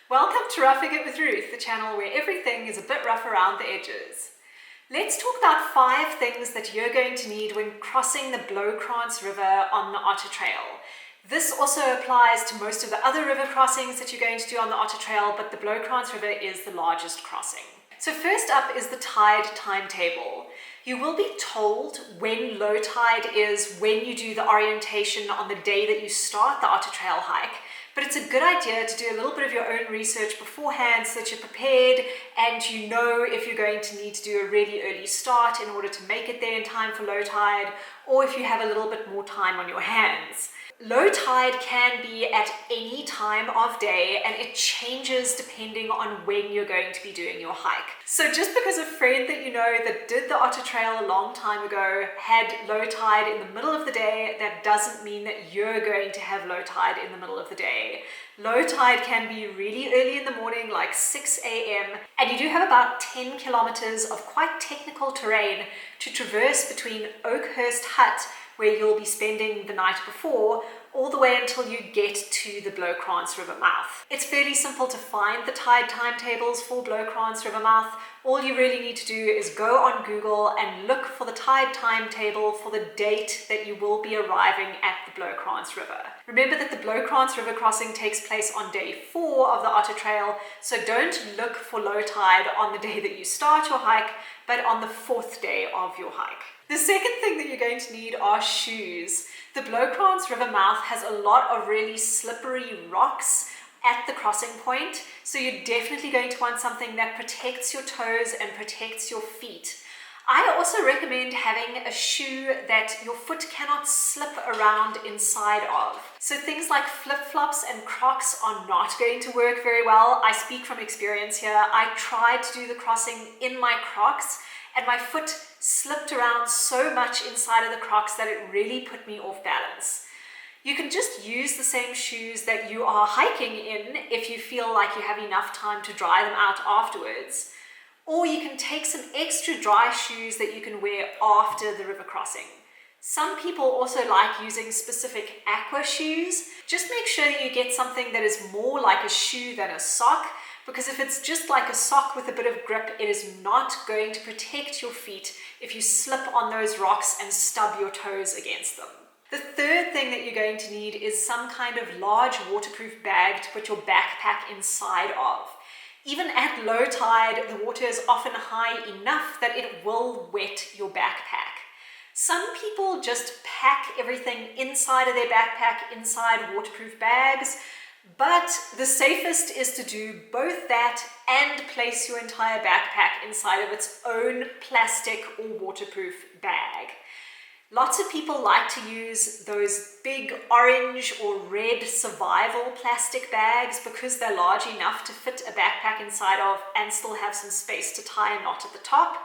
Welcome to Roughing It with Ruth, the channel where everything is a bit rough around the edges. Let's talk about 5 things that you're going to need when crossing the Bloukrans River on the Otter Trail. This also applies to most of the other river crossings that you're going to do on the Otter Trail, but the Bloukrans River is the largest crossing. So first up is the tide timetable. You will be told when low tide is when you do the orientation on the day that you start the Otter Trail hike, but it's a good idea to do a little bit of your own research beforehand so that you're prepared and you know if you're going to need to do a really early start in order to make it there in time for low tide, or if you have a little bit more time on your hands. Low tide can be at any time of day and it changes depending on when you're going to be doing your hike. So just because a friend that you know that did the Otter Trail a long time ago had low tide in the middle of the day, that doesn't mean that you're going to have low tide in the middle of the day. Low tide can be really early in the morning, like 6 a.m. and you do have about 10 kilometers of quite technical terrain to traverse between Oakhurst Hut, where you'll be spending the night before, all the way until you get to the Bloukrans River Mouth. It's fairly simple to find the tide timetables for Bloukrans River Mouth. All you really need to do is go on Google and look for the tide timetable for the date that you will be arriving at the Bloukrans River. Remember that the Bloukrans River crossing takes place on day 4 of the Otter Trail, so don't look for low tide on the day that you start your hike, but on the 4th day of your hike. The second thing that you're going to need are shoes. The Bloukrans River Mouth has a lot of really slippery rocks at the crossing point, so you're definitely going to want something that protects your toes and protects your feet. I also recommend having a shoe that your foot cannot slip around inside of. So things like flip-flops and Crocs are not going to work very well. I speak from experience here. I tried to do the crossing in my Crocs and my foot slipped around so much inside of the Crocs that it really put me off balance. You can just use the same shoes that you are hiking in if you feel like you have enough time to dry them out afterwards. Or you can take some extra dry shoes that you can wear after the river crossing. Some people also like using specific aqua shoes. Just make sure that you get something that is more like a shoe than a sock, because if it's just like a sock with a bit of grip, it is not going to protect your feet if you slip on those rocks and stub your toes against them. The third thing that you're going to need is some kind of large waterproof bag to put your backpack inside of. Even at low tide, the water is often high enough that it will wet your backpack. Some people just pack everything inside of their backpack, inside waterproof bags, but the safest is to do both that and place your entire backpack inside of its own plastic or waterproof bag. Lots of people like to use those big orange or red survival plastic bags because they're large enough to fit a backpack inside of and still have some space to tie a knot at the top.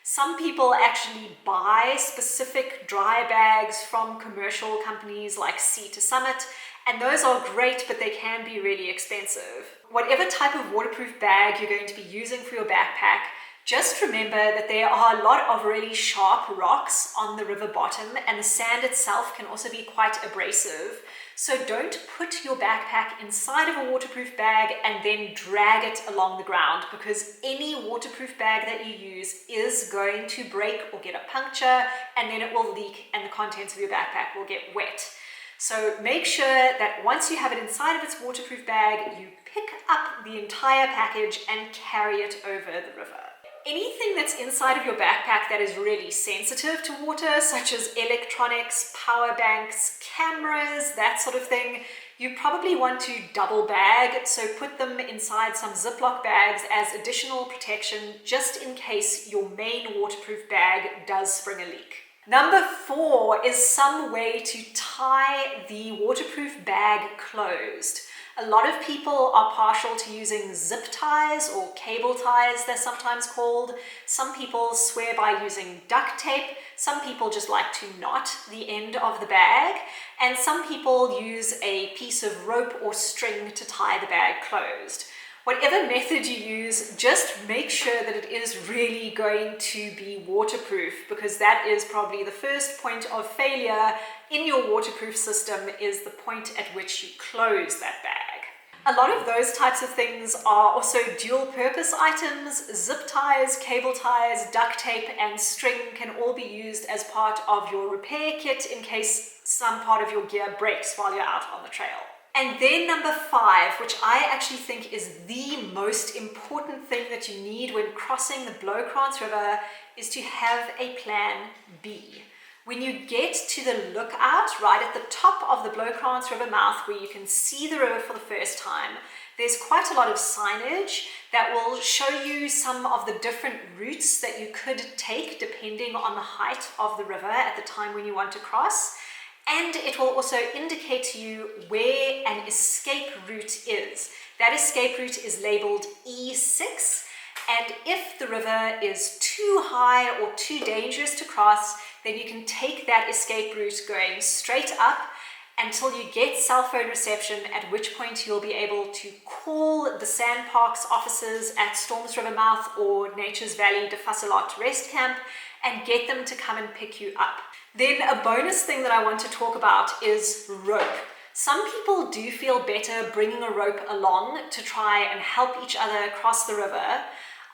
Some people actually buy specific dry bags from commercial companies like Sea to Summit, and those are great, but they can be really expensive. Whatever type of waterproof bag you're going to be using for your backpack, just remember that there are a lot of really sharp rocks on the river bottom, and the sand itself can also be quite abrasive. So don't put your backpack inside of a waterproof bag and then drag it along the ground, because any waterproof bag that you use is going to break or get a puncture, and then it will leak and the contents of your backpack will get wet. So make sure that once you have it inside of its waterproof bag, you pick up the entire package and carry it over the river. Anything that's inside of your backpack that is really sensitive to water, such as electronics, power banks, cameras, that sort of thing, you probably want to double bag, so put them inside some Ziploc bags as additional protection just in case your main waterproof bag does spring a leak. Number 4 is some way to tie the waterproof bag closed. A lot of people are partial to using zip ties or cable ties, they're sometimes called. Some people swear by using duct tape. Some people just like to knot the end of the bag. And some people use a piece of rope or string to tie the bag closed. Whatever method you use, just make sure that it is really going to be waterproof, because that is probably the first point of failure in your waterproof system, is the point at which you close that bag. A lot of those types of things are also dual purpose items. Zip ties, cable ties, duct tape, and string can all be used as part of your repair kit in case some part of your gear breaks while you're out on the trail. And then number 5, which I actually think is the most important thing that you need when crossing the Bloukrans River, is to have a plan B. When you get to the lookout right at the top of the Bloukrans River Mouth, where you can see the river for the first time, there's quite a lot of signage that will show you some of the different routes that you could take depending on the height of the river at the time when you want to cross. And it will also indicate to you where an escape route is. That escape route is labeled E6, and if the river is too high or too dangerous to cross, then you can take that escape route going straight up until you get cell phone reception, at which point you'll be able to call the Sandparks officers at Storms River Mouth or Nature's Valley de Fasselot Rest Camp and get them to come and pick you up. Then a bonus thing that I want to talk about is rope. Some people do feel better bringing a rope along to try and help each other cross the river.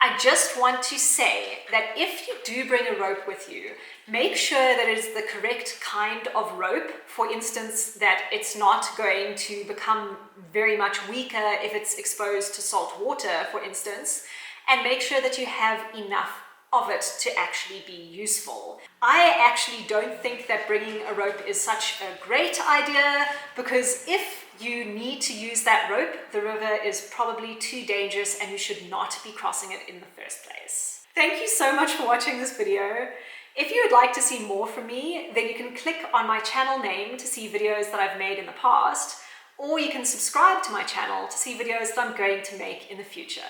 I just want to say that if you do bring a rope with you, make sure that it is the correct kind of rope. For instance, that it's not going to become very much weaker if it's exposed to salt water, for instance, and make sure that you have enough of it to actually be useful. I actually don't think that bringing a rope is such a great idea, because if you need to use that rope, the river is probably too dangerous and you should not be crossing it in the first place. Thank you so much for watching this video. If you would like to see more from me, then you can click on my channel name to see videos that I've made in the past, or you can subscribe to my channel to see videos that I'm going to make in the future.